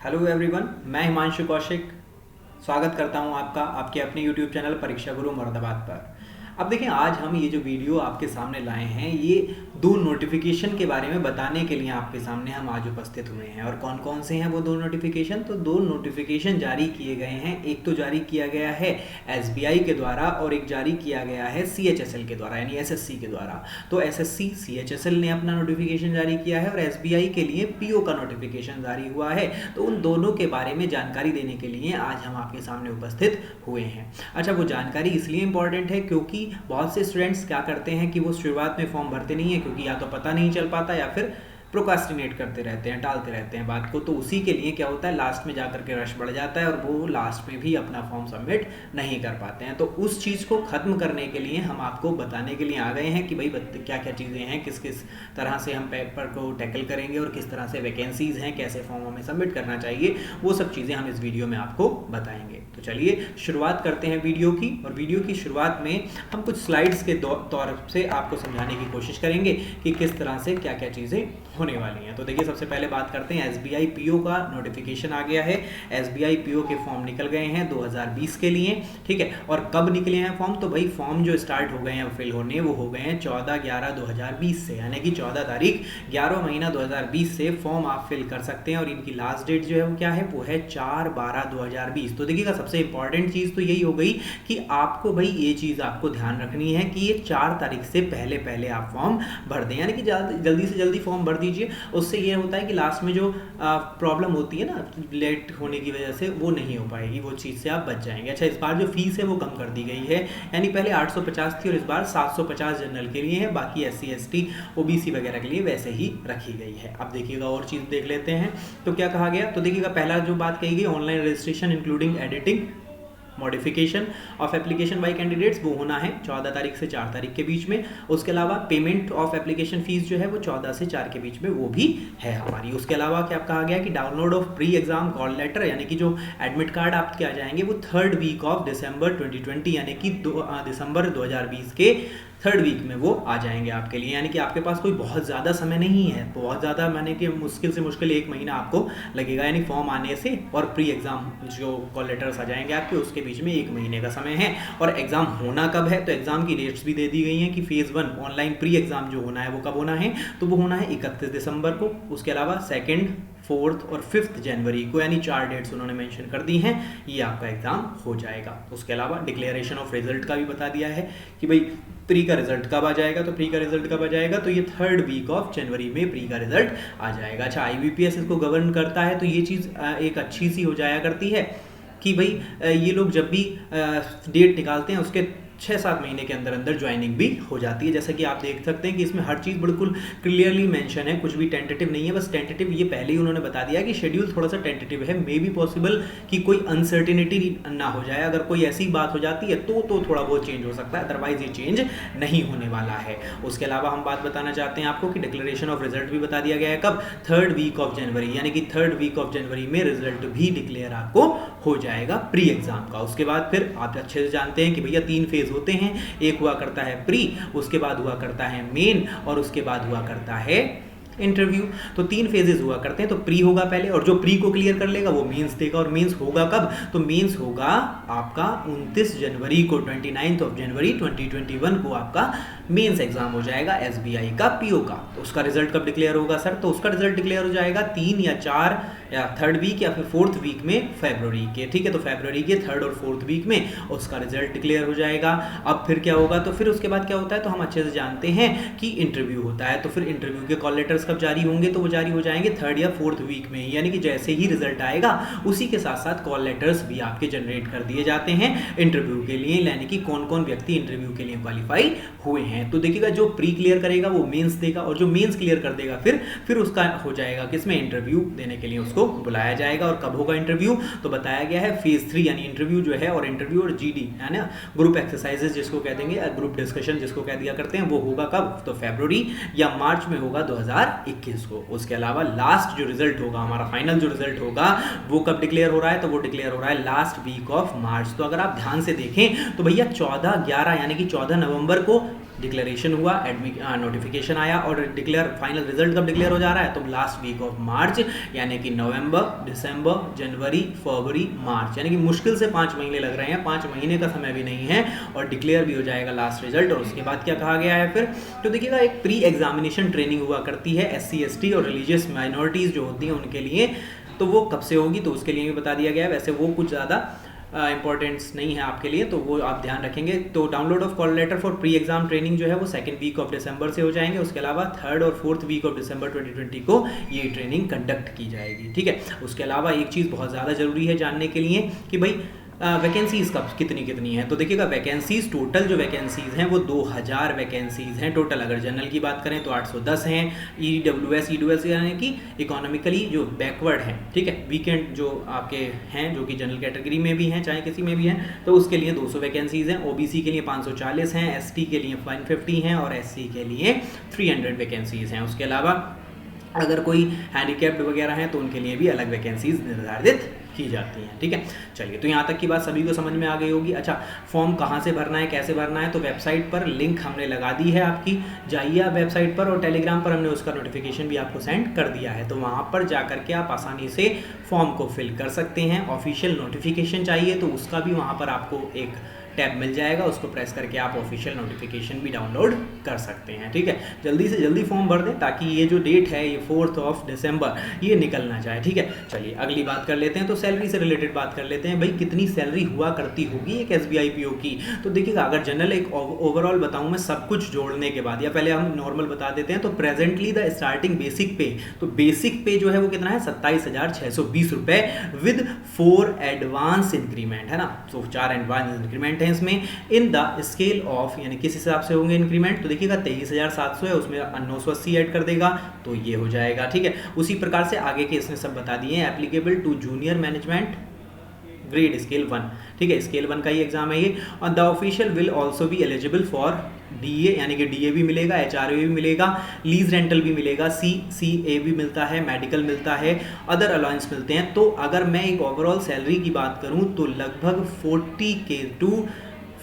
Hello everyone, मैं हिमांशु कौशिक स्वागत करता हूं आपका आपके अपने यूट्यूब चैनल परीक्षा गुरु मुरादाबाद पर। अब देखिए, आज हम ये जो वीडियो आपके सामने लाए हैं ये दो नोटिफिकेशन के बारे में बताने के लिए आपके सामने हम आज उपस्थित हुए हैं। और कौन कौन से हैं वो दो नोटिफिकेशन? तो दो नोटिफिकेशन जारी किए गए हैं। एक तो जारी किया गया है एसबीआई के द्वारा और एक जारी किया गया है सीएचएसएल के द्वारा, यानी एसएससी के द्वारा। तो एसएससी सीएचएसएल ने अपना नोटिफिकेशन जारी किया है और एसबीआई के लिए पीओ का नोटिफिकेशन जारी हुआ है। तो उन दोनों के बारे में जानकारी देने के लिए आज हम आपके सामने उपस्थित हुए हैं। अच्छा, वो जानकारी इसलिए इंपॉर्टेंट है क्योंकि बहुत से स्टूडेंट्स क्या करते हैं कि वो शुरुआत में फॉर्म भरते नहीं है, क्योंकि या तो पता नहीं चल पाता या फिर प्रोकास्टिनेट करते रहते हैं, टालते रहते हैं बात को। तो उसी के लिए क्या होता है, लास्ट में जाकर के रश बढ़ जाता है और वो लास्ट में भी अपना फॉर्म सबमिट नहीं कर पाते हैं। तो उस चीज़ को ख़त्म करने के लिए हम आपको बताने के लिए आ गए हैं कि भाई क्या क्या चीज़ें हैं, किस किस तरह से हम पेपर को टैकल करेंगे और किस तरह से वैकेंसीज़ हैं, कैसे फॉर्म हमें सबमिट करना चाहिए, वो सब चीज़ें हम इस वीडियो में आपको बताएंगे। तो चलिए शुरुआत करते हैं वीडियो की। और वीडियो की शुरुआत में हम कुछ स्लाइड्स के तौर से आपको समझाने की कोशिश करेंगे कि किस तरह से क्या क्या चीज़ें होने वाली हैं। तो देखिए, सबसे पहले बात करते हैं एसबीआई पीओ का नोटिफिकेशन आ गया है। एसबीआई पीओ के फॉर्म निकल गए हैं 2020 के लिए, ठीक है। और कब निकले हैं फॉर्म? तो भाई फॉर्म जो स्टार्ट हो गए हैं फिल होने, वो हो गए हैं 14/11/2020 से, यानी कि 14 तारीख 11 महीना 2020 से फॉर्म आप फिल कर सकते हैं। और इनकी लास्ट डेट जो है वो क्या है, वो है 4/12/2020। तो देखिएगा, सबसे इंपॉर्टेंट चीज़ तो यही हो गई कि आपको भाई ये चीज़ आपको ध्यान रखनी है कि ये 4 तारीख से पहले पहले आप फॉर्म भर दें, यानी कि जल्दी से जल्दी फॉर्म भर दीजिए। उससे ये होता है कि लास्ट में जो प्रॉब्लम होती है ना लेट होने की वजह से, वो नहीं हो पाएगी, वो चीज़ से आप बच जाएंगे। अच्छा, इस बार जो फीस है वो कम कर दी गई है, यानी पहले 850 थी और इस बार 750 जनरल के लिए है, बाकी SC ST OBC वगैरह के लिए वैसे ही रखी गई है। अब देखिएगा और चीज़ देख लेते हैं तो क्या कहा गया। तो देखिएगा, पहला जो बात कही गई, online registration including editing modification of application by candidates, वो होना है 14 तारीख से 4 तारीख के बीच में। उसके अलावा पेमेंट ऑफ एप्लीकेशन फीस जो है वो 14 से 4 के बीच में वो भी है हमारी। उसके अलावा क्या कहा गया कि download of pre exam call letter, यानी कि जो एडमिट कार्ड आपके आ जाएंगे वो 3rd वीक ऑफ दिसंबर 2020, यानी कि दिसंबर 2020 के 3rd वीक में वो आ जाएंगे आपके लिए। यानी कि आपके पास कोई बहुत ज़्यादा समय नहीं है, बहुत ज़्यादा माने कि मुश्किल से मुश्किल 1 महीना आपको लगेगा, यानी फॉर्म आने से और प्री एग्ज़ाम जो कॉल लेटर्स आ जाएंगे आपके, उसके बीच में 1 महीने का समय है। और एग्ज़ाम होना कब है, तो एग्ज़ाम की डेट्स भी दे दी गई हैं कि फेज़ 1 ऑनलाइन प्री एग्ज़ाम जो होना है वो कब होना है, तो वो होना है 31 दिसंबर को। उसके अलावा 2nd, 4th और 5th जनवरी को, यानी 4 डेट्स उन्होंने मेंशन कर दी हैं, ये आपका एग्ज़ाम हो जाएगा। उसके अलावा डिक्लेरेशन ऑफ रिजल्ट का भी बता दिया है कि भाई प्री का रिजल्ट कब आ जाएगा, तो प्री का रिजल्ट कब आ जाएगा, तो ये 3rd वीक ऑफ जनवरी में प्री का रिजल्ट आ जाएगा। अच्छा, IBPS इसको गवर्न करता है, तो ये चीज़ एक अच्छी सी हो जाया करती है कि भाई ये लोग जब भी डेट निकालते हैं उसके 6-7 महीने के अंदर अंदर ज्वाइनिंग भी हो जाती है। जैसा कि आप देख सकते हैं कि इसमें हर चीज़ बिल्कुल क्लियरली मेंशन है, कुछ भी टेंटेटिव नहीं है। बस टेंटेटिव ये पहले ही उन्होंने बता दिया कि शेड्यूल थोड़ा सा टेंटेटिव है, मे बी पॉसिबल कि कोई अनसर्टिनिटी ना हो जाए। अगर कोई ऐसी बात हो जाती है तो थोड़ा बहुत चेंज हो सकता है, अदरवाइज ये चेंज नहीं होने वाला है। उसके अलावा हम बात बताना चाहते हैं आपको कि डिक्लेरेशन ऑफ रिजल्ट भी बता दिया गया है कब, 3rd वीक ऑफ जनवरी, यानी कि 3rd वीक ऑफ जनवरी में रिजल्ट भी डिक्लेयर आपको हो जाएगा प्री एग्जाम का। उसके बाद फिर आप अच्छे से जानते हैं कि भैया 3 फेज होते हैं, एक हुआ करता है प्री, उसके बाद हुआ करता है मेन और उसके बाद हुआ करता है इंटरव्यू। तो 3 फेजेस हुआ करते हैं। तो प्री होगा पहले, और जो प्री को क्लियर कर लेगा वो मेंस देगा। और मेंस होगा कब, तो मेंस होगा आपका 29 जनवरी को, 29 जनवरी 2021 को आपका मेंस एग्जाम हो जाएगा एसबीआई का पीओ का। तो उसका रिजल्ट कब डिक्लेयर होगा सर, तो उसका रिजल्ट डिक्लेयर हो जाएगा 3 या 4 या 3rd वीक या फिर 4th वीक में फरवरी के, ठीक है। तो फरवरी के 3rd और 4th वीक में उसका रिजल्ट डिक्लेयर हो जाएगा। अब फिर क्या होगा, तो फिर उसके बाद क्या होता है, तो हम अच्छे से जानते हैं कि इंटरव्यू होता है। तो फिर इंटरव्यू के कॉल लेटर्स कब जारी होंगे, तो वो जारी हो जाएंगे 3rd या 4th वीक में, यानी कि जैसे ही रिजल्ट आएगा उसी के साथ साथ कॉल लेटर्स भी आपके जनरेट कर दिए जाते हैं इंटरव्यू के लिए, यानी कि कौन कौन व्यक्ति इंटरव्यू के लिए क्वालिफाई हुए हैं। तो देखिएगा, जो प्री क्लियर करेगा वो मेंस देगा, और जो मेंस क्लियर कर देगा फिर उसका हो जाएगा किसमें, इंटरव्यू देने के लिए उसको बुलाया जाएगा। और कब होगा इंटरव्यू, तो बताया गया है फेज 3, यानी इंटरव्यू जो है, और इंटरव्यू और GD है ना, ग्रुप एक्सरसाइजेस जिसको कह देंगे, ग्रुप डिस्कशन जिसको कह दिया करते हैं, वो होगा कब, तो फरवरी या मार्च में होगा 2021 को। उसके अलावा लास्ट जो रिजल्ट होगा, हमारा फाइनल जो रिजल्ट होगा, वो कब डिक्लेयर हो रहा है, तो वो डिक्लेयर हो रहा है लास्ट वीक ऑफ मार्च। तो अगर आप ध्यान से देखें तो भैया 14/11 यानी कि 14 नवंबर को डिक्लेरेशन हुआ, नोटिफिकेशन आया और फाइनल रिजल्ट कब डिक्लेयर हो जा रहा है, तो लास्ट वीक ऑफ मार्च, यानी कि नवंबर, दिसंबर, जनवरी, फरवरी, मार्च, यानी कि मुश्किल से 5 महीने लग रहे हैं, 5 महीने का समय भी नहीं है और डिक्लेयर भी हो जाएगा लास्ट रिजल्ट। और उसके बाद क्या कहा गया है फिर, तो देखिएगा एक प्री एग्जामिनेशन ट्रेनिंग हुआ करती है SC ST और रिलीजियस माइनॉरिटीज़ जो होती हैं उनके लिए, तो वो कब से होगी, तो उसके लिए भी बता दिया गया है। वैसे वो कुछ ज़्यादा इंपॉर्टेंस नहीं है आपके लिए, तो वो आप ध्यान रखेंगे। तो download of call letter for pre exam training जो है वो 2nd वीक ऑफ दिसंबर से हो जाएंगे। उसके अलावा 3rd और 4th वीक ऑफ दिसंबर 2020 को ये ट्रेनिंग कंडक्ट की जाएगी, ठीक है। उसके अलावा एक चीज़ बहुत ज़्यादा ज़रूरी है जानने के लिए कि भाई वैकेंसीज़ कब कितनी हैं, तो देखिएगा वैकेंसीज़ टोटल जो वैकेंसीज़ हैं वो 2000 वैकेंसीज़ हैं टोटल। अगर जनरल की बात करें तो 810 हैं, EWS यानी कि इकोनॉमिकली जो बैकवर्ड हैं, ठीक है, वीकेंड जो आपके हैं जो कि जनरल कैटेगरी में भी हैं चाहे किसी में भी हैं, तो उसके लिए 200 वैकेंसीज़ हैं। OBC के लिए 540 हैं, ST के लिए 150 हैं और SC के लिए 300 वैकेंसीज़ हैं। उसके अलावा अगर कोई हैंडीकैप्ड वगैरह हैं तो उनके लिए भी अलग वैकेंसीज निर्धारित की जाती हैं, ठीक है। चलिए, तो यहाँ तक की बात सभी को समझ में आ गई होगी। अच्छा, फॉर्म कहाँ से भरना है, कैसे भरना है, तो वेबसाइट पर लिंक हमने लगा दी है आपकी, जाइए आप वेबसाइट पर, और टेलीग्राम पर हमने उसका नोटिफिकेशन भी आपको सेंड कर दिया है, तो वहाँ पर जा करके आप आसानी से फॉर्म को फिल कर सकते हैं। ऑफिशियल नोटिफिकेशन चाहिए तो उसका भी वहाँ पर आपको एक टैब मिल जाएगा, उसको प्रेस करके आप ऑफिशियल नोटिफिकेशन भी डाउनलोड कर सकते हैं, ठीक है। जल्दी से जल्दी फॉर्म भर दें ताकि ये जो डेट है ये 4th ऑफ दिसंबर ये निकल ना जाए, ठीक है। चलिए अगली बात कर लेते हैं, तो सैलरी से रिलेटेड बात कर लेते हैं। भाई कितनी सैलरी हुआ करती होगी एक SBI PO की, तो देखिएगा अगर जनरल एक ओवरऑल बताऊँ मैं सब कुछ जोड़ने के बाद, या पहले हम नॉर्मल बता देते हैं, तो प्रेजेंटली द स्टार्टिंग बेसिक पे, तो बेसिक पे जो है वो कितना है 27,620 रुपये विद 4 एडवांस इंक्रीमेंट, है ना। तो 4 एडवांस इंक्रीमेंट है इसमें। इन द स्केल ऑफ, यानी किस हिसाब से होंगे इंक्रीमेंट, तो देखिएगा 23,700 है, उसमें 980 ऐड कर देगा तो ये हो जाएगा, ठीक है। उसी प्रकार से आगे के इसने सब बता दिए हैं। Applicable to junior management grade scale 1, ठीक है, स्केल 1 का ही एग्जाम है ये। और the official will also be eligible for DA, यानी कि DA भी मिलेगा, HRA भी मिलेगा, लीज रेंटल भी मिलेगा, CCA भी मिलता है, मेडिकल मिलता है, अदर अलाउंस मिलते हैं। तो अगर मैं एक ओवरऑल सैलरी की बात करूं तो लगभग 40K to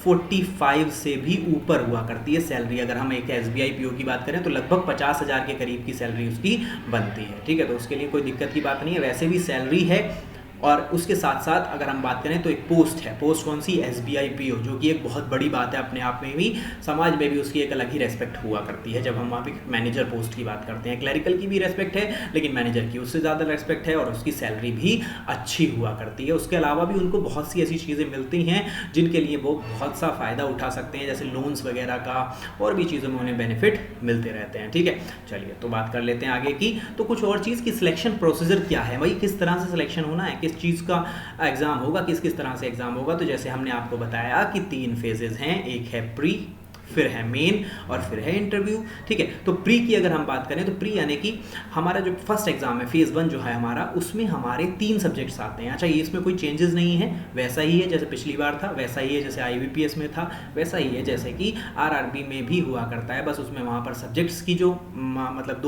45 से भी ऊपर हुआ करती है सैलरी। अगर हम एक SBI PO की बात करें तो लगभग 50,000 के करीब की सैलरी उसकी बनती है, ठीक है। तो उसके लिए कोई दिक्कत की बात नहीं है, वैसे भी सैलरी है। और उसके साथ साथ अगर हम बात करें तो एक पोस्ट है, पोस्ट कौन सी, SBI PO, जो कि एक बहुत बड़ी बात है अपने आप में भी, समाज में भी उसकी एक अलग ही रेस्पेक्ट हुआ करती है। जब हम वहाँ पे मैनेजर पोस्ट की बात करते हैं, क्लरिकल की भी रेस्पेक्ट है लेकिन मैनेजर की उससे ज़्यादा रेस्पेक्ट है, और उसकी सैलरी भी अच्छी हुआ करती है। उसके अलावा भी उनको बहुत सी ऐसी चीज़ें मिलती हैं जिनके लिए वो बहुत सा फ़ायदा उठा सकते हैं, जैसे लोन्स वगैरह का, और भी चीज़ों में उन्हें बेनिफिट मिलते रहते हैं, ठीक है। चलिए, तो बात कर लेते हैं आगे की। तो कुछ और चीज़ की सिलेक्शन प्रोसीजर क्या है, भाई किस तरह से सिलेक्शन होना है, किस चीज़ का एग्जाम होगा, किस किस तरह से एग्जाम होगा। तो जैसे हमने आपको बताया कि 3 फेजेस हैं, एक है प्री, फिर है मेन और फिर है इंटरव्यू, ठीक है। तो प्री की अगर हम बात करें तो प्री यानी कि हमारा जो फर्स्ट एग्जाम है, फेज 1 जो है हमारा, उसमें हमारे 3 सब्जेक्ट्स आते हैं। अच्छा, ये इसमें कोई चेंजेस नहीं है, वैसा ही है जैसे पिछली बार था, वैसा ही है जैसे IBPS में था, वैसा ही है जैसे कि RRB में भी हुआ करता है। बस उसमें वहाँ पर सब्जेक्ट्स की जो मतलब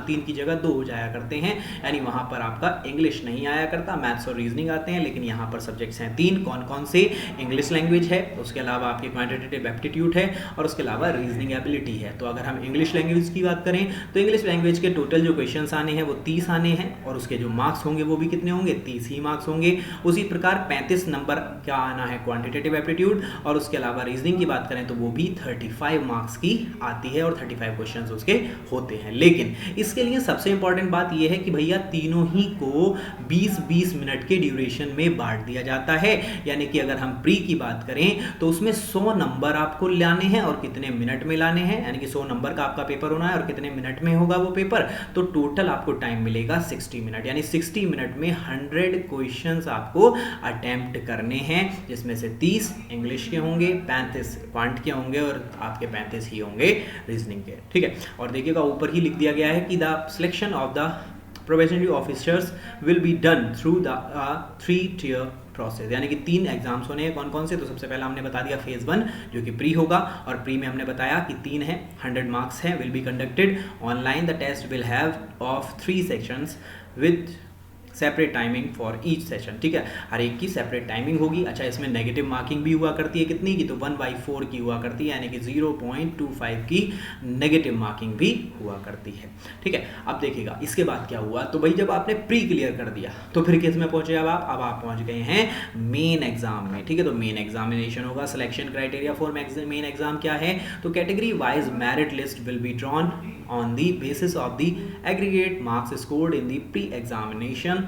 3 की जगह 2 हो जाया करते हैं, यानी वहाँ पर आपका इंग्लिश नहीं आया करता, मैथ्स और रीजनिंग आते हैं, लेकिन यहाँ पर सब्जेक्ट्स हैं 3। कौन कौन से, इंग्लिश लैंग्वेज है, उसके अलावा आपकी क्वांटिटेटिव एप्टीट्यूड है, और उसके अलावा रीजनिंग एबिलिटी है। तो अगर हम इंग्लिश लैंग्वेज की बात करें तो इंग्लिश लैंग्वेज के टोटल जो क्वेश्चंस आने हैं वो 30 आने हैं, और उसके जो मार्क्स होंगे वो भी कितने होंगे, 30 ही मार्क्स होंगे। उसी प्रकार 35 नंबर क्या आना है क्वांटिटेटिव एप्टीट्यूड, और उसके अलावा रीजनिंग की बात करें तो वो भी 35 मार्क्स की आती है, और 35 क्वेश्चंस उसके होते हैं। लेकिन इसके लिए सबसे इंपॉर्टेंट बात यह है कि भैया तीनों ही को 20-20 मिनट के ड्यूरेशन में बांट दिया जाता है। यानी कि अगर हम प्री की बात करें तो उसमें 100 नंबर आपको लाने हैं, और कितने मिनट में लाने हैं, यानी कि 100 नंबर का आपका पेपर होना है और कितने मिनट में होगा वो पेपर, तो टोटल आपको टाइम मिलेगा 60 मिनट, यानी 60 मिनट में 100 क्वेश्चंस आपको अटेम्प्ट करने हैं, जिसमें से 30 इंग्लिश के होंगे, 35 क्वांट के होंगे, और आपके 35 ही होंगे रीजनिंग के, ठीक है। और देखिएगा ऊपर ही लिख दिया गया है कि the selection of the probationary officers will be done through the 3-tier process, यानी कि 3 एग्जाम्स होने हैं। कौन कौन से, तो सबसे पहला हमने बता दिया फेज 1 जो कि प्री होगा, और प्री में हमने बताया कि 3 है, 100 मार्क्स है, will be conducted online. The test will have of 3 sections with separate timing for each session, ठीक है, हर एक की सेपरेट टाइमिंग होगी। अच्छा, इसमें नेगेटिव मार्किंग भी हुआ करती है कितनी की, तो 1/4 की हुआ करती है, यानी कि 0.25 की नेगेटिव मार्किंग भी हुआ करती है, ठीक है। अब देखिएगा इसके बाद क्या हुआ, तो भाई जब आपने प्री क्लियर कर दिया तो फिर किस में पहुंचे अब आप पहुंच गए हैं मेन एग्जाम में, ठीक है। तो मेन एग्जामिनेशन होगा। Selection criteria for main exam क्या है, तो category wise merit list will be drawn on the basis of the aggregate marks scored in the pre-examination.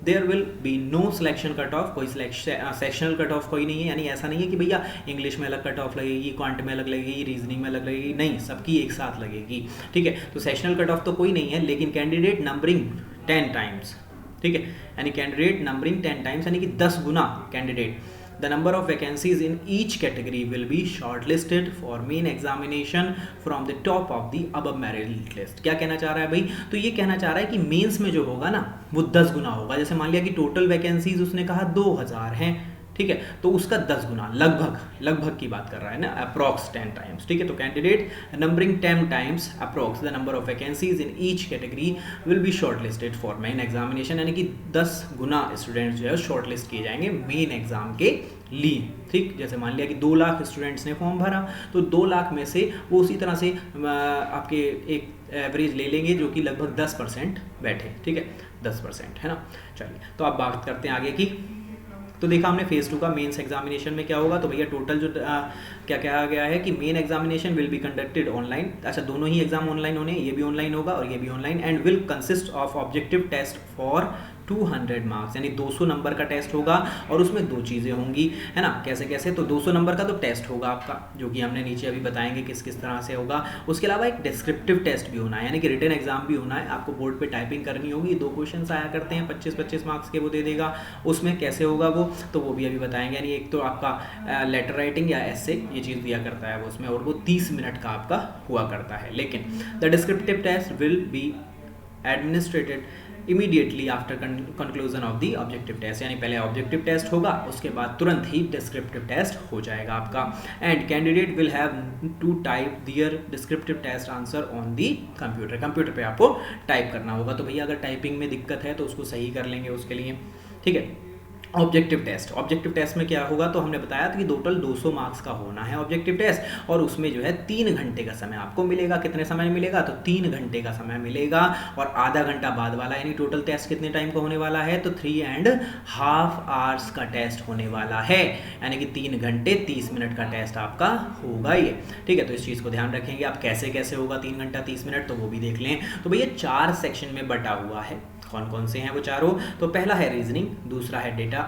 There will be no selection cut off, कोई sectional cut off कोई नहीं है, यानी ऐसा नहीं है कि भैया इंग्लिश में अलग कट ऑफ लगेगी, क्वांट में अलग लगेगी, रीजनिंग में अलग लगेगी, नहीं, सबकी एक साथ लगेगी, ठीक है। तो सेक्शनल कट ऑफ तो कोई नहीं है, लेकिन कैंडिडेट नंबरिंग 10 टाइम्स, ठीक है, यानी कैंडिडेट नंबरिंग 10 टाइम्स यानी कि 10 गुना candidate. The number of vacancies in each category will be shortlisted for main examination from the top of the above merit list. क्या कहना चाह रहा है भाई, तो ये कहना चाह रहा है कि मेंस में जो होगा ना वो 10 गुना होगा। जैसे मान लिया कि टोटल वैकेंसीज उसने कहा 2000 हैं, ठीक है, तो उसका 10 गुना, लगभग की बात कर रहा है ना, अप्रॉक्स 10 टाइम्स, ठीक है। तो candidate numbering 10 times approx the number of vacancies in each category will be shortlisted for main examination, यानी कि 10 गुना स्टूडेंट्स जो है शॉर्टलिस्ट किए जाएंगे मेन एग्जाम के लिए, ठीक। जैसे मान लिया कि 2 लाख स्टूडेंट्स ने फॉर्म भरा, तो 2 लाख में से वो उसी तरह से आपके एक एवरेज ले लेंगे जो कि लगभग 10% बैठे, ठीक है, 10% है ना। चलिए, तो अब बात करते हैं आगे की। तो देखा हमने फेज 2 का मेंस एग्जामिनेशन में क्या होगा, तो भैया टोटल जो क्या कहा गया है कि main examination will be conducted online. अच्छा, दोनों ही एग्जाम ऑनलाइन होने, ये भी ऑनलाइन होगा और ये भी online, and will consist of objective test for 200 marks, यानी 200 नंबर का टेस्ट होगा और उसमें 2 चीज़ें होंगी, है ना। कैसे कैसे, तो 200 नंबर का तो टेस्ट होगा आपका, जो कि हमने नीचे अभी बताएंगे किस किस तरह से होगा। उसके अलावा एक डिस्क्रिप्टिव टेस्ट भी होना है, यानी कि रिटन एग्जाम भी होना है, आपको बोर्ड पे टाइपिंग करनी होगी। 2 क्वेश्चन आया करते हैं 25-25 मार्क्स के, वो दे देगा, उसमें कैसे होगा वो तो वो भी अभी बताएंगे। यानी एक तो आपका लेटर राइटिंग या एसे ये चीज़ दिया करता है वो उसमें, और वो 30 मिनट का आपका हुआ करता है। लेकिन the descriptive test will be administered immediately after conclusion of the objective test, यानी पहले ऑब्जेक्टिव टेस्ट होगा, उसके बाद तुरंत ही डिस्क्रिप्टिव टेस्ट हो जाएगा आपका। And candidate will have to type their descriptive test answer on the computer पे आपको टाइप करना होगा। तो भैया अगर टाइपिंग में दिक्कत है तो उसको सही कर लेंगे उसके लिए, ठीक है। ऑब्जेक्टिव टेस्ट में क्या होगा, तो हमने बताया था कि टोटल 200 मार्क्स का होना है ऑब्जेक्टिव टेस्ट, और उसमें जो है 3 घंटे का समय आपको मिलेगा। कितने समय मिलेगा, तो 3 घंटे का समय मिलेगा, और आधा घंटा बाद वाला, यानी टोटल टेस्ट कितने टाइम का होने वाला है, तो 3.5 आवर्स का टेस्ट होने वाला है, यानी कि 3 घंटे 30 मिनट का टेस्ट आपका होगा ये, ठीक है। तो इस चीज़ को ध्यान रखेंगे आप, कैसे कैसे होगा 3 घंटा 30 मिनट, तो वो भी देख लें। तो भैया 4 सेक्शन में बटा हुआ है, कौन कौन से हैं वो चारों, तो पहला है रीजनिंग, दूसरा है डेटा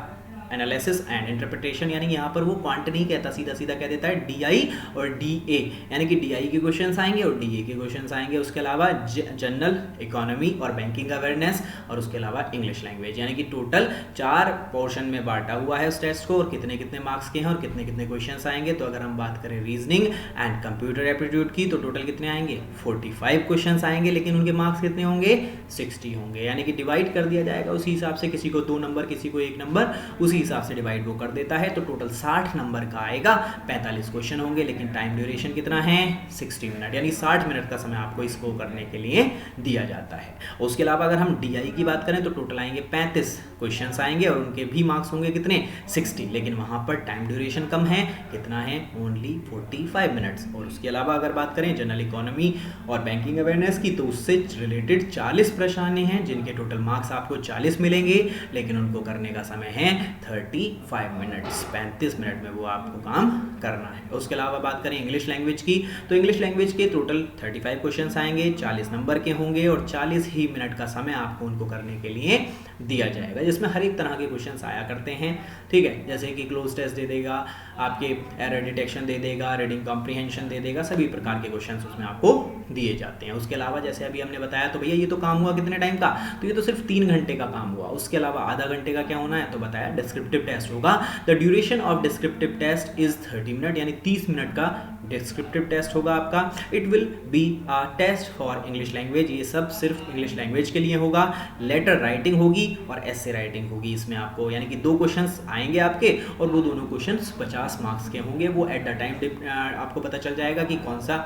एनालिसिस एंड इंटरप्रिटेशन, यानी यहाँ पर वो क्वांट नहीं कहता, सीधा सीधा कह देता है DI और DA, यानी कि DI के क्वेश्चंस आएंगे और DA के क्वेश्चंस आएंगे। उसके अलावा जनरल इकोनॉमी और बैंकिंग अवेयरनेस, और उसके अलावा इंग्लिश लैंग्वेज, यानी कि टोटल 4 पोर्शन में बांटा हुआ है उस टेस्ट को, और कितने कितने मार्क्स के हैं और कितने कितने क्वेश्चंस आएंगे। तो अगर हम बात करें रीजनिंग एंड कंप्यूटर एप्टीट्यूड की, तो टोटल कितने आएंगे, 45 क्वेश्चन आएंगे, लेकिन उनके मार्क्स कितने होंगे, 60 होंगे, यानी कि डिवाइड कर दिया जाएगा उसी हिसाब से, किसी को 2 नंबर किसी को 1 नंबर, उसी हिसाब से डिवाइड वो कर देता है। तो टोटल 60 नंबर का आएगा, 45 क्वेश्चन होंगे, लेकिन टाइम ड्यूरेशन कितना है, 60 मिनट, यानी 60 मिनट का समय आपको इसको करने के लिए दिया जाता है। उसके अलावा अगर हम DI की बात करें तो टोटल आएंगे 35 क्वेश्चंस आएंगे, और उनके भी मार्क्स होंगे कितने, 60, लेकिन वहां पर टाइम ड्यूरेशन कम है, कितना है, ओनली 45 मिनट्स। और उसके अलावा अगर बात करें जनरल इकोनॉमी और बैंकिंग अवेयरनेस की, तो उससे रिलेटेड 40 प्रश्न आने हैं, जिनके टोटल मार्क्स आपको 40 मिलेंगे, लेकिन उनको करने का समय है 35 मिनट्स, 35 मिनट में वो आपको काम करना है। उसके अलावा बात करें इंग्लिश लैंग्वेज की, तो इंग्लिश लैंग्वेज के टोटल 35 क्वेश्चंस आएंगे, 40 नंबर के होंगे, और 40 ही मिनट का समय आपको उनको करने के लिए दिया जाएगा, जिसमें हर एक तरह के क्वेश्चंस आया करते हैं, ठीक है। जैसे कि क्लोज टेस्ट दे देगा, आपके एरर डिटेक्शन दे देगा, रीडिंग कॉम्प्रिहेंशन दे देगा, सभी प्रकार के क्वेश्चंस उसमें आपको दिए जाते हैं। उसके अलावा जैसे अभी हमने बताया, तो भैया ये तो काम हुआ कितने टाइम का, तो ये तो सिर्फ 3 घंटे का काम हुआ। उसके अलावा आधा घंटे का क्या होना है, तो बताया डिस्क्रिप्टिव टेस्ट होगा। The duration of descriptive test is 30 minute, यानी 30 मिनट का डिस्क्रिप्टिव टेस्ट होगा आपका, it will be a test for English language, ये सब सिर्फ इंग्लिश लैंग्वेज के लिए होगा। लेटर राइटिंग होगी और एसे राइटिंग होगी इसमें आपको, यानी कि 2 क्वेश्चंस आएंगे आपके और वो दोनों क्वेश्चंस 50 मार्क्स के होंगे। वो एट द टाइम आपको पता चल जाएगा कि कौन सा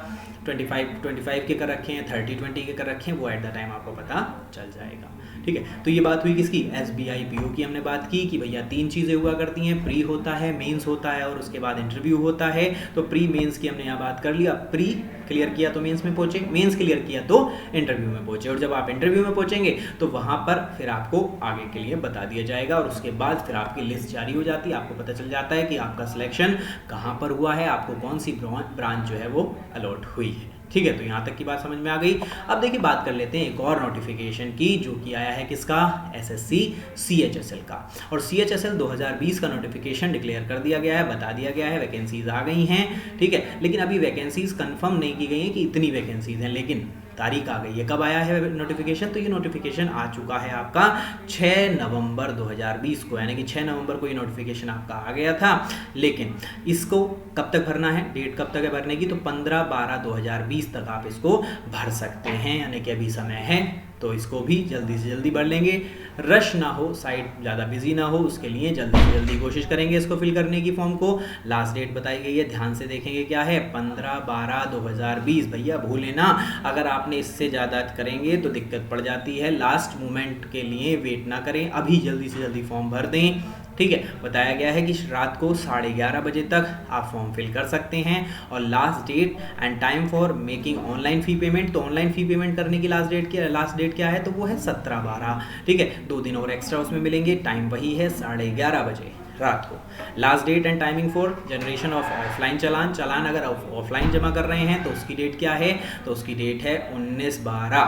25 के कर रखे हैं, 30-20 के कर रखे हैं, वो एट द टाइम आपको पता चल जाएगा। ठीक है, तो ये बात हुई किसकी, SBI PO की हमने बात की कि भैया 3 चीज़ें हुआ करती हैं, प्री होता है, मेंस होता है और उसके बाद इंटरव्यू होता है। तो प्री मेंस की हमने यहाँ बात कर लिया, प्री क्लियर किया तो मेंस में पहुंचे, मेंस क्लियर किया तो इंटरव्यू में पहुंचे, और जब आप इंटरव्यू में पहुंचेंगे तो वहाँ पर फिर आपको आगे के लिए बता दिया जाएगा और उसके बाद फिर आपकी लिस्ट जारी हो जाती है, आपको पता चल जाता है कि आपका सिलेक्शन कहाँ पर हुआ है, आपको कौन सी ब्रांच जो है वो अलॉट हुई है। ठीक है, तो यहाँ तक की बात समझ में आ गई। अब देखिए बात कर लेते हैं एक और नोटिफिकेशन की, जो कि आया है किसका, SSC CHSL का। और CHSL 2020 का नोटिफिकेशन डिक्लेयर कर दिया गया है, बता दिया गया है, वैकेंसीज आ गई हैं। ठीक है, लेकिन अभी वैकेंसीज कंफर्म नहीं की गई हैं कि इतनी वैकेंसीज हैं, लेकिन तारीख आ गई है। कब आया है नोटिफिकेशन, तो ये नोटिफिकेशन आ चुका है आपका 6 नवंबर 2020 को, यानी कि 6 नवंबर को ये नोटिफिकेशन आपका आ गया था। लेकिन इसको कब तक भरना है, डेट कब तक है भरने की, तो 15/12/2020 तक आप इसको भर सकते हैं, यानी कि अभी समय है, तो इसको भी जल्दी से जल्दी भर लेंगे। रश ना हो, साइट ज़्यादा बिजी ना हो, उसके लिए जल्दी से जल्दी कोशिश करेंगे इसको फिल करने की फॉर्म को। लास्ट डेट बताई गई है, ध्यान से देखेंगे क्या है, 15/12/2020। भैया भूले ना, अगर आपने इससे ज़्यादा करेंगे तो दिक्कत पड़ जाती है। लास्ट मोमेंट के लिए वेट ना करें, अभी जल्दी से जल्दी फॉर्म भर दें। ठीक है, बताया गया है कि रात को 11:30 बजे तक आप फॉर्म फिल कर सकते हैं। और last date and time for making online fee payment, तो ऑनलाइन फ़ी पेमेंट करने की लास्ट डेट क्या है, तो वो है 17/12। ठीक है, 2 दिन और एक्स्ट्रा उसमें मिलेंगे, टाइम वही है 11:30 बजे रात को। Last date and timing for generation of offline challan अगर ऑफलाइन जमा कर रहे हैं तो उसकी डेट क्या है, तो उसकी डेट है 19/12।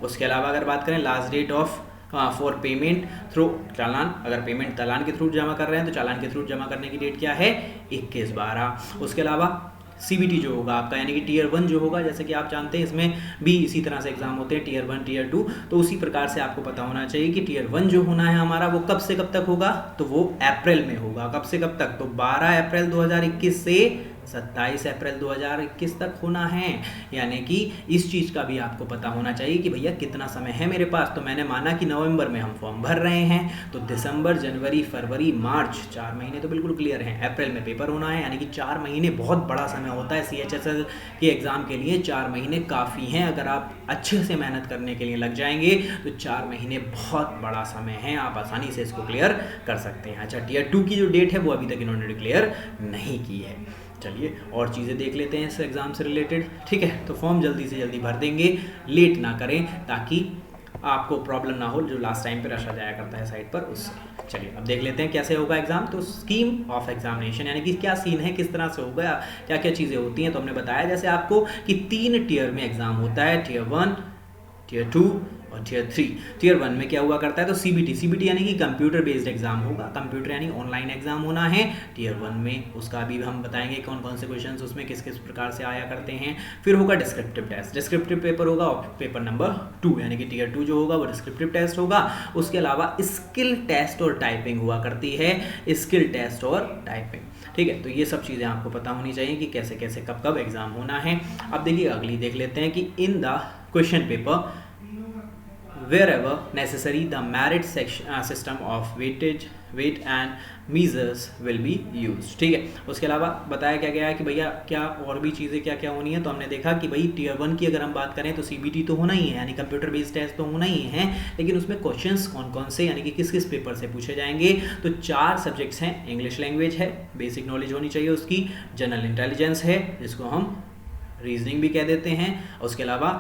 उसके अलावा अगर बात करें last date of for payment through challan, अगर पेमेंट चालान के थ्रू जमा कर रहे हैं तो चालान के थ्रू जमा करने की डेट क्या है, 21/12। उसके अलावा CBT जो होगा आपका, यानी कि टियर 1 जो होगा, जैसे कि आप जानते हैं इसमें भी इसी तरह से एग्जाम होते हैं, टियर 1 टियर 2, तो उसी प्रकार से आपको पता होना चाहिए कि टियर 1 जो होना है हमारा वो कब से कब तक होगा, तो वो अप्रैल में होगा। कब से कब तक, तो 12 अप्रैल 2021 से 27 अप्रैल 2021 तक होना है। यानी कि इस चीज़ का भी आपको पता होना चाहिए कि भैया कितना समय है मेरे पास। तो मैंने माना कि नवंबर में हम फॉर्म भर रहे हैं, तो दिसंबर, जनवरी, फरवरी, मार्च, 4 महीने तो बिल्कुल क्लियर हैं। अप्रैल में पेपर होना है, यानी कि 4 महीने बहुत बड़ा समय होता है CHSL के एग्ज़ाम के लिए। 4 महीने काफ़ी हैं, अगर आप अच्छे से मेहनत करने के लिए लग जाएंगे तो 4 महीने बहुत बड़ा समय है, आप आसानी से इसको क्लियर कर सकते हैं। अच्छा, टियर 2 की जो डेट है वो अभी तक इन्होंने डिक्लेयर नहीं की है। चलिए और चीज़ें देख लेते हैं इस एग्ज़ाम से रिलेटेड। ठीक है, तो फॉर्म जल्दी से जल्दी भर देंगे, लेट ना करें, ताकि आपको प्रॉब्लम ना हो जो लास्ट टाइम पे रश आ जाया करता है साइट पर, उससे। चलिए अब देख लेते हैं कैसे होगा एग्ज़ाम। तो स्कीम ऑफ एग्जामिनेशन, यानी कि क्या सीन है, किस तरह से होगा, क्या क्या चीज़ें होती हैं। तो हमने बताया जैसे आपको कि 3 टियर में एग्ज़ाम होता है, टियर 1, टियर 2 और टियर 3। टियर 1 में क्या हुआ करता है, तो CBT यानी कि कंप्यूटर बेस्ड एग्जाम होगा, कंप्यूटर यानी ऑनलाइन एग्जाम होना है टियर 1 में। उसका भी हम बताएंगे कौन कौन से क्वेश्चंस उसमें किस किस प्रकार से आया करते हैं। फिर होगा डिस्क्रिप्टिव टेस्ट, डिस्क्रिप्टिव पेपर होगा, और पेपर नंबर 2 यानी कि टियर 2 जो होगा वो डिस्क्रिप्टिव टेस्ट होगा। उसके अलावा स्किल टेस्ट और टाइपिंग हुआ करती है, स्किल टेस्ट और टाइपिंग। ठीक है, तो ये सब चीज़ें आपको पता होनी चाहिए कि कैसे कैसे कब कब एग्जाम होना है। अब देखिए अगली देख लेते हैं कि in the question paper wherever necessary the merit system of weight and measures will be used। ठीक है, उसके अलावा बताया क्या गया है कि भैया क्या और भी चीज़ें क्या क्या होनी है। तो हमने देखा कि भाई टियर 1 की अगर हम बात करें तो CBT तो होना ही है, यानी कंप्यूटर बेस्ड टेस्ट तो होना ही है, लेकिन उसमें क्वेश्चंस कौन कौन से, यानी कि किस किस पेपर से पूछे जाएंगे। तो 4 सब्जेक्ट्स हैं, इंग्लिश लैंग्वेज है, बेसिक नॉलेज होनी चाहिए उसकी, जनरल इंटेलिजेंस है जिसको हम रीजनिंग भी कह देते हैं, उसके अलावा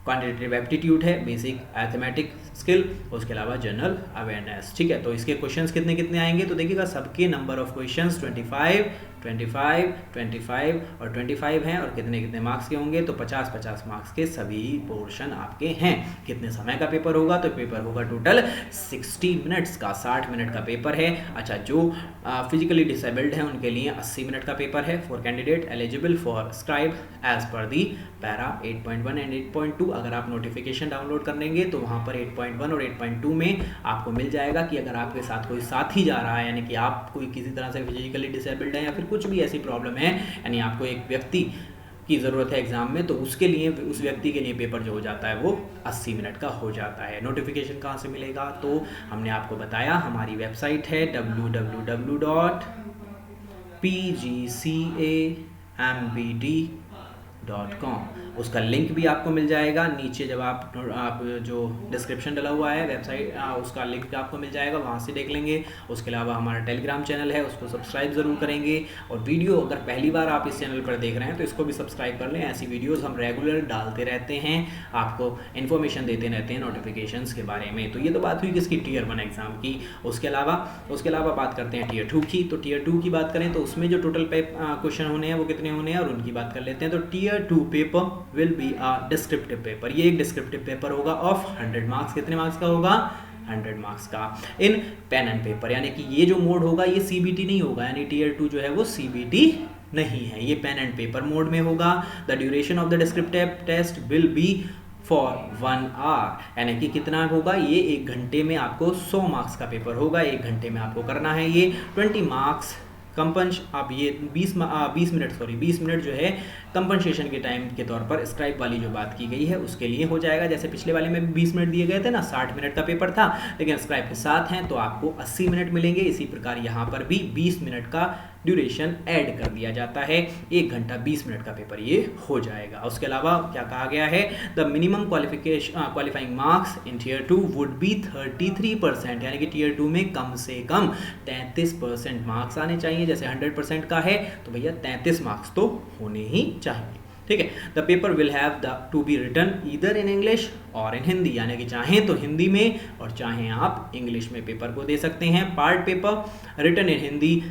क्वांटिटेटिव एप्टीट्यूड है, बेसिक अरिथमेटिक स्किल, उसके अलावा जनरल अवेयरनेस। ठीक है, तो इसके क्वेश्चंस कितने कितने आएंगे, तो देखिएगा सबके नंबर ऑफ क्वेश्चंस 25, 25, 25 और 25 हैं, और कितने कितने मार्क्स के होंगे, तो 50-50 मार्क्स के सभी पोर्शन आपके हैं। कितने समय का पेपर होगा, तो पेपर होगा टोटल 60 मिनट्स का, 60 मिनट का पेपर है। अच्छा, जो फिजिकली डिसेबल्ड हैं उनके लिए 80 मिनट का पेपर है। For candidate eligible for scribe as per the para 8.1 and 8.2। अगर आप नोटिफिकेशन डाउनलोड कर लेंगे तो वहाँ पर 8.1 और 8.2 में आपको मिल जाएगा कि अगर आपके साथ कोई साथी जा रहा है, यानी कि आप कोई किसी तरह से फिजिकली डिसेबल्ड है या फिर कुछ भी ऐसी प्रॉब्लम है, यानी आपको एक व्यक्ति की ज़रूरत है एग्ज़ाम में, तो उसके लिए, उस व्यक्ति के लिए पेपर जो हो जाता है वो 80 मिनट का हो जाता है। नोटिफिकेशन कहाँ से मिलेगा, तो हमने आपको बताया हमारी वेबसाइट है www.pgcambd.com। उसका लिंक भी आपको मिल जाएगा नीचे, जब आप जो डिस्क्रिप्शन डला हुआ है वेबसाइट, उसका लिंक भी आपको मिल जाएगा, वहाँ से देख लेंगे। उसके अलावा हमारा टेलीग्राम चैनल है, उसको सब्सक्राइब ज़रूर करेंगे। और वीडियो अगर पहली बार आप इस चैनल पर देख रहे हैं तो इसको भी सब्सक्राइब कर लें। ऐसी वीडियोज़ हम रेगुलर डालते रहते हैं, आपको इन्फॉर्मेशन देते रहते हैं नोटिफिकेशंस के बारे में। तो ये तो बात हुई किसकी, Tier 1 एग्ज़ाम की। उसके अलावा बात करते हैं Tier 2 की। तो Tier 2 की बात करें तो उसमें जो टोटल क्वेश्चन होने हैं वो कितने होने हैं, और उनकी बात कर लेते हैं। तो Tier 2 paper will be a descriptive paper. ये एक डिस्क्रिप्टिव पेपर होगा ऑफ 100 मार्क्स। कितने मार्क्स का होगा, 100 मार्क्स का, इन पेन एंड पेपर। यानी कि ये जो मोड होगा ये CBT नहीं होगा, यानी Tier 2 जो है वो CBT नहीं है, ये पेन एंड पेपर मोड में होगा। The duration of the descriptive test will be for 1 hour, यानी कि कितना होगा, ये 1 घंटे में आपको 100 मार्क्स का पेपर होगा, 1 घंटे में आपको करना है ये 20 मार्क्स कंपंश। आप ये 20 मिनट जो है कंपनसेशन के टाइम के तौर पर स्क्राइब वाली जो बात की गई है उसके लिए हो जाएगा। जैसे पिछले वाले में 20 मिनट दिए गए थे ना, 60 मिनट का पेपर था, लेकिन स्क्राइब के साथ हैं तो आपको 80 मिनट मिलेंगे। इसी प्रकार यहाँ पर भी 20 मिनट का ड्यूरेशन ऐड कर दिया जाता है, 1 घंटा 20 मिनट का पेपर ये हो जाएगा। उसके अलावा क्या कहा गया है, the minimum qualifying marks in Tier 2 would be 33%, यानी कि Tier 2 में कम से कम 33% मार्क्स आने चाहिए। जैसे 100% का है तो भैया 33 मार्क्स तो होने ही चाहिए, ठीक है। The paper will have to be written either in English or in Hindi, यानी कि चाहें तो हिंदी में और चाहें आप इंग्लिश में पेपर को दे सकते हैं। Part paper written in Hindi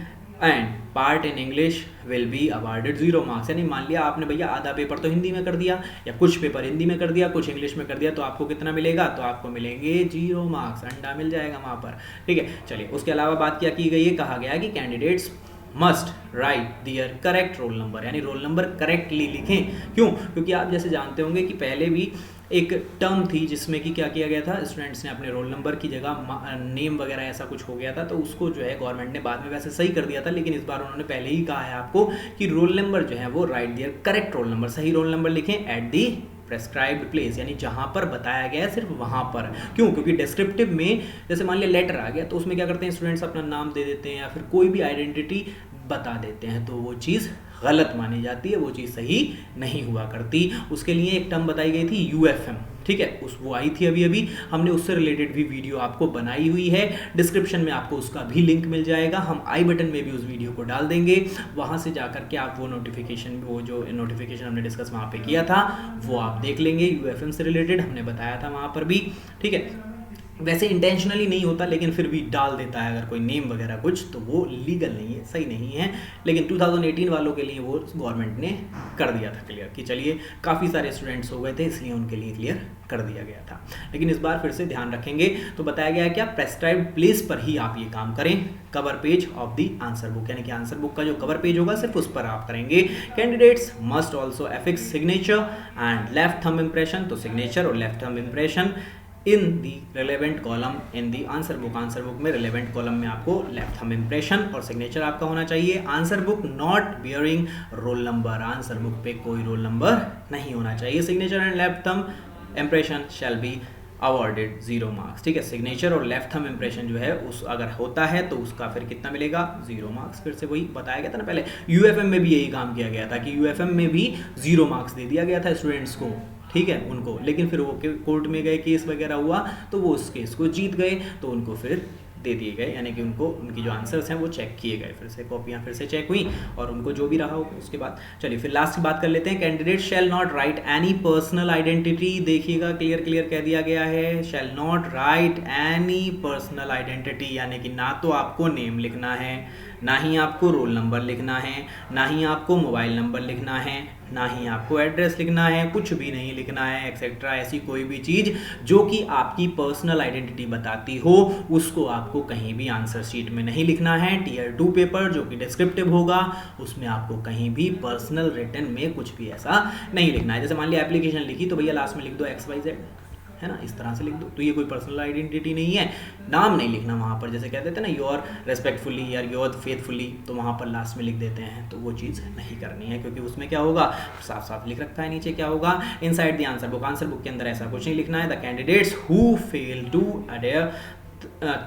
and part in English will be awarded 0 marks. यानी मान लिया आपने भैया आधा पेपर तो हिंदी में कर दिया, या कुछ पेपर हिंदी में कर दिया, कुछ इंग्लिश में कर दिया, तो आपको कितना मिलेगा, तो आपको मिलेंगे 0 मार्क्स, अंडा मिल जाएगा वहाँ पर, ठीक है। चलिए, उसके अलावा बात क्या की गई है, कहा गया है कि कैंडिडेट्स मस्ट राइट दियर करेक्ट रोल नंबर, यानी रोल नंबर करेक्टली लिखें। क्यों, क्योंकि आप जैसे जानते होंगे कि पहले भी एक टर्म थी जिसमें कि क्या किया गया था, स्टूडेंट्स ने अपने रोल नंबर की जगह नेम वगैरह ऐसा कुछ हो गया था, तो उसको जो है गवर्नमेंट ने बाद में वैसे सही कर दिया था, लेकिन इस बार उन्होंने पहले ही कहा है आपको कि रोल नंबर जो है वो राइट दियर करेक्ट रोल नंबर, सही रोल नंबर लिखें एट दी प्रेस्क्राइब्ड प्लेस, यानी जहाँ पर बताया गया है सिर्फ वहाँ पर। क्यों, क्योंकि डिस्क्रिप्टिव में जैसे मान लिया लेटर आ गया तो उसमें क्या करते हैं स्टूडेंट्स, अपना नाम दे देते हैं या फिर कोई भी आइडेंटिटी बता देते हैं, तो वो चीज़ गलत मानी जाती है, वो चीज़ सही नहीं हुआ करती। उसके लिए एक टर्म बताई गई थी UFM, ठीक है, वो आई थी अभी हमने उससे रिलेटेड भी वीडियो आपको बनाई हुई है, डिस्क्रिप्शन में आपको उसका भी लिंक मिल जाएगा, हम आई बटन में भी उस वीडियो को डाल देंगे, वहाँ से जाकर के आप वो जो नोटिफिकेशन हमने डिस्कस वहाँ पे किया था वो आप देख लेंगे। UFM से रिलेटेड हमने बताया था वहाँ पर भी, ठीक है। वैसे इंटेंशनली नहीं होता, लेकिन फिर भी डाल देता है अगर कोई नेम वगैरह कुछ, तो वो लीगल नहीं है, सही नहीं है, लेकिन 2018 वालों के लिए वो गवर्नमेंट ने कर दिया था क्लियर कि चलिए काफ़ी सारे स्टूडेंट्स हो गए थे इसलिए उनके लिए क्लियर कर दिया गया था। लेकिन इस बार फिर से ध्यान रखेंगे, तो बताया गया है क्या, प्रेस्क्राइब्ड प्लेस पर ही आप ये काम करें, cover page of the answer book, यानी कि आंसर बुक का जो कवर पेज होगा सिर्फ उस पर आप करेंगे। Candidates must also affix signature and left thumb impression, तो सिग्नेचर और left thumb impression in the relevant column in the answer book में रिलेवेंट कॉलम में आपको लेफ्ट थंब इम्प्रेशन और सिग्नेचर आपका होना चाहिए। Answer book not bearing roll number, answer book पे कोई रोल नंबर नहीं होना चाहिए। Signature and left thumb impression shall be awarded 0 marks, ठीक है। सिग्नेचर और लेफ्ट थंब इम्प्रेशन जो है उस अगर होता है तो उसका फिर कितना मिलेगा, 0 मार्क्स। फिर से वही बताया गया था ना पहले, UFM में भी यही काम किया गया था कि UFM में भी 0 मार्क्स दे दिया गया था स्टूडेंट्स को, ठीक है, उनको, लेकिन फिर वो कोर्ट में गए, केस वगैरह हुआ तो वो उस केस को जीत गए, तो उनको फिर दे दिए गए, यानी कि उनको उनकी जो आंसर्स हैं वो चेक किए गए, फिर से कॉपियाँ फिर से चेक हुई और उनको जो भी रहा हो उसके बाद। चलिए फिर लास्ट की बात कर लेते हैं। Candidate shall not right any personal identity, देखिएगा क्लियर कह दिया गया है, shall not right any personal identity, यानी कि ना तो आपको नेम लिखना है, ना ही आपको रोल नंबर लिखना है, ना ही आपको मोबाइल नंबर लिखना है, ना ही आपको एड्रेस लिखना है, कुछ भी नहीं लिखना है एक्सेट्रा। ऐसी कोई भी चीज़ जो कि आपकी पर्सनल आइडेंटिटी बताती हो उसको आपको कहीं भी आंसर शीट में नहीं लिखना है। Tier 2 पेपर जो कि डिस्क्रिप्टिव होगा उसमें आपको कहीं भी पर्सनल रिटन में कुछ भी ऐसा नहीं लिखना है। जैसे मान लिया एप्लीकेशन लिखी तो भैया लास्ट में लिख दो XYZ, है ना, इस तरह से लिख दो। तो ये कोई पर्सनल आइडेंटिटी नहीं है, नाम नहीं लिखना वहाँ पर, जैसे कह देते हैं ना योर रेस्पेक्टफुली या योर फेथफुली, तो वहाँ पर लास्ट में लिख देते हैं, तो वो चीज़ नहीं करनी है, क्योंकि उसमें क्या होगा, साफ साफ लिख रखा है नीचे क्या होगा, inside the answer book. Answer book के अंदर ऐसा कुछ नहीं लिखना है। The candidates who fail to adhere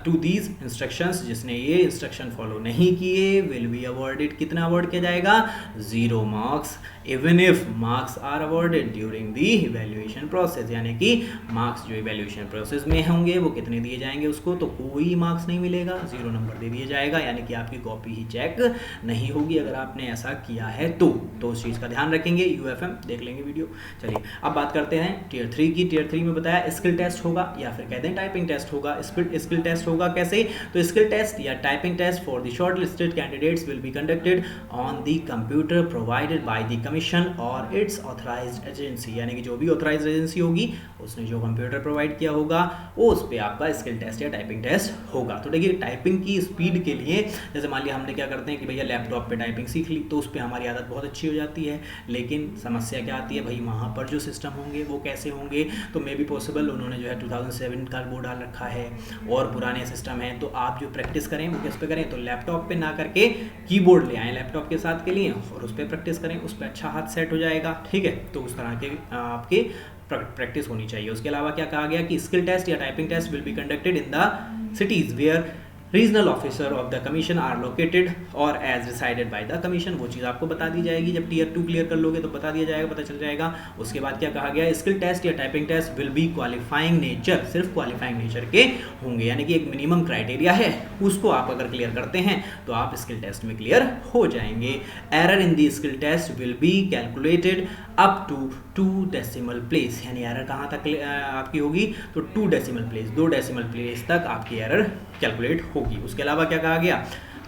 to these instructions, जिसने ये इंस्ट्रक्शन फॉलो नहीं किए, विल बी अवॉर्डेड, कितना अवॉर्ड किया जाएगा, 0 marks, even if marks are awarded during the evaluation process, यानी कि मार्क्स जो इवेल्युएशन प्रोसेस में होंगे वो कितने दिए जाएंगे उसको, तो कोई मार्क्स नहीं मिलेगा, 0 नंबर दे दिया जाएगा, यानी कि आपकी कॉपी ही चेक नहीं होगी अगर आपने ऐसा किया है तो उस चीज़ का ध्यान रखेंगे। UFM देख लेंगे वीडियो। चलिए अब बात करते हैं टियर 3 की। टियर 3 में बताया स्किल टेस्ट होगा या फिर कहते हैं टाइपिंग टेस्ट होगा। स्किल टेस्ट होगा कैसे, तो स्किल टेस्ट या typing test for the short listed candidates will be conducted on the computer provided by the commission or its authorised agency, यानी कि जो भी ऑथराइज्ड एजेंसी होगी उसने जो कंप्यूटर प्रोवाइड किया होगा वो उस पर आपका स्किल टेस्ट या टाइपिंग टेस्ट होगा। तो देखिए टाइपिंग की स्पीड के लिए जैसे मान लिया हमने क्या करते हैं कि भैया लैपटॉप पे टाइपिंग सीख ली तो उस पर हमारी आदत बहुत अच्छी हो जाती है, लेकिन समस्या क्या आती है भाई, वहाँ पर जो सिस्टम होंगे वो कैसे होंगे, तो मे बी पॉसिबल उन्होंने जो है 2007 का बोर्ड डाल रखा है और पुराने सिस्टम है, तो आप जो प्रैक्टिस करें वो किस पे करें, तो लैपटॉप पे ना करके कीबोर्ड ले आएँ लैपटॉप के साथ के लिए और उस पर प्रैक्टिस करें, उस पर अच्छा हाथ सेट हो जाएगा। ठीक है, तो उस तरह के आपके प्रैक्टिस होनी चाहिए। उसके अलावा क्या कहा गया कि स्किल टेस्ट या typing test will be conducted in the cities where regional officer of the commission are located और as decided by the commission, वो चीज़ आपको बता दी जाएगी जब टियर 2 क्लियर कर लोगे तो बता दिया जाएगा, पता चल जाएगा। उसके बाद क्या कहा गया, स्किल टेस्ट या typing test will be qualifying nature, सिर्फ क्वालिफाइंग नेचर के होंगे, यानी कि एक मिनिमम क्राइटेरिया है, उसको आप अगर क्लियर करते हैं तो आप स्किल टेस्ट में क्लियर हो जाएंगे। Error in the skill test will be calculated up to 2 decimal place, यानी एरर कहाँ तक आपकी होगी, तो 2 डेसिमल प्लेस, 2 डेसिमल प्लेस तक आपकी एरर कैलकुलेट होगी। उसके अलावा क्या कहा गया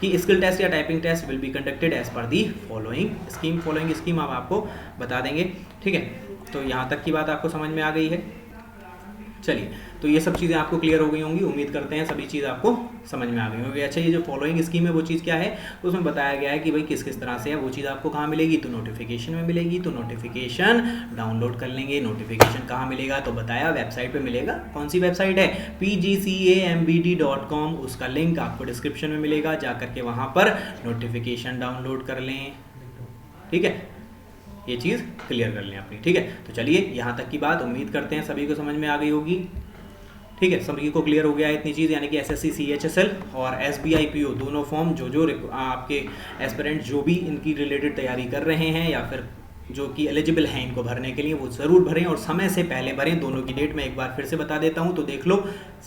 कि स्किल टेस्ट या typing test will be conducted as per the following scheme, following scheme हम आपको बता देंगे। ठीक है, तो यहाँ तक की बात आपको समझ में आ गई है। चलिए, तो ये सब चीज़ें आपको क्लियर हो गई होंगी, उम्मीद करते हैं सभी चीज़ आपको समझ में आ गई होगी। अच्छा, ये जो फॉलोइंग स्कीम है वो चीज़ क्या है, तो उसमें बताया गया है कि भाई किस किस तरह से है, वो चीज़ आपको कहाँ मिलेगी, तो नोटिफिकेशन में मिलेगी, तो नोटिफिकेशन डाउनलोड कर लेंगे। नोटिफिकेशन कहाँ मिलेगा, तो बताया वेबसाइट पे मिलेगा। कौन सी वेबसाइट है, pgcambd.com, उसका लिंक आपको डिस्क्रिप्शन में मिलेगा, जाकर के वहाँ पर नोटिफिकेशन डाउनलोड कर लें। ठीक है, ये चीज़ क्लियर कर लें अपनी। ठीक है, तो चलिए यहाँ तक की बात उम्मीद करते हैं सभी को समझ में आ गई होगी। ठीक है, सभी को क्लियर हो गया है इतनी चीज़, यानी कि SSC CHSL और SBI PO दोनों फॉर्म जो आपके एस्पिरेंट जो भी इनकी रिलेटेड तैयारी कर रहे हैं या फिर जो कि एलिजिबल हैं इनको भरने के लिए, वो ज़रूर भरें और समय से पहले भरें। दोनों की डेट मैं एक बार फिर से बता देता हूँ, तो देख लो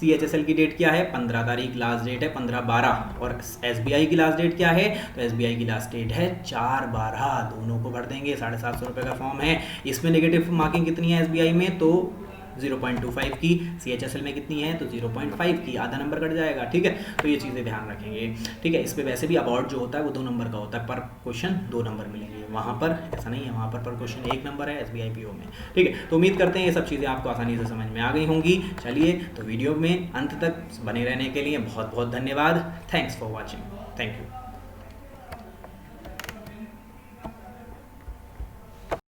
CHSL की डेट क्या है, 15 तारीख लास्ट डेट है, 15/12, और SBI की लास्ट डेट क्या है, तो SBI की लास्ट डेट है 4/12। दोनों को भर देंगे, 750 रुपये का फॉर्म है। इसमें नेगेटिव मार्किंग कितनी है SBI में, तो 0.25 की, CHSL में कितनी है, तो 0.5 की, आधा नंबर कट जाएगा। ठीक है, तो ये चीज़ें ध्यान रखेंगे। ठीक है, इस पर वैसे भी अवार्ड जो होता है वो 2 नंबर का होता है, पर क्वेश्चन 2 नंबर मिलेंगे, वहाँ पर ऐसा नहीं है, वहाँ पर क्वेश्चन 1 नंबर है SBI PO में। ठीक है, तो उम्मीद करते हैं ये सब चीज़ें आपको आसानी से समझ में आ गई होंगी। चलिए, तो वीडियो में अंत तक बने रहने के लिए बहुत बहुत धन्यवाद। Thanks for watching, thank you.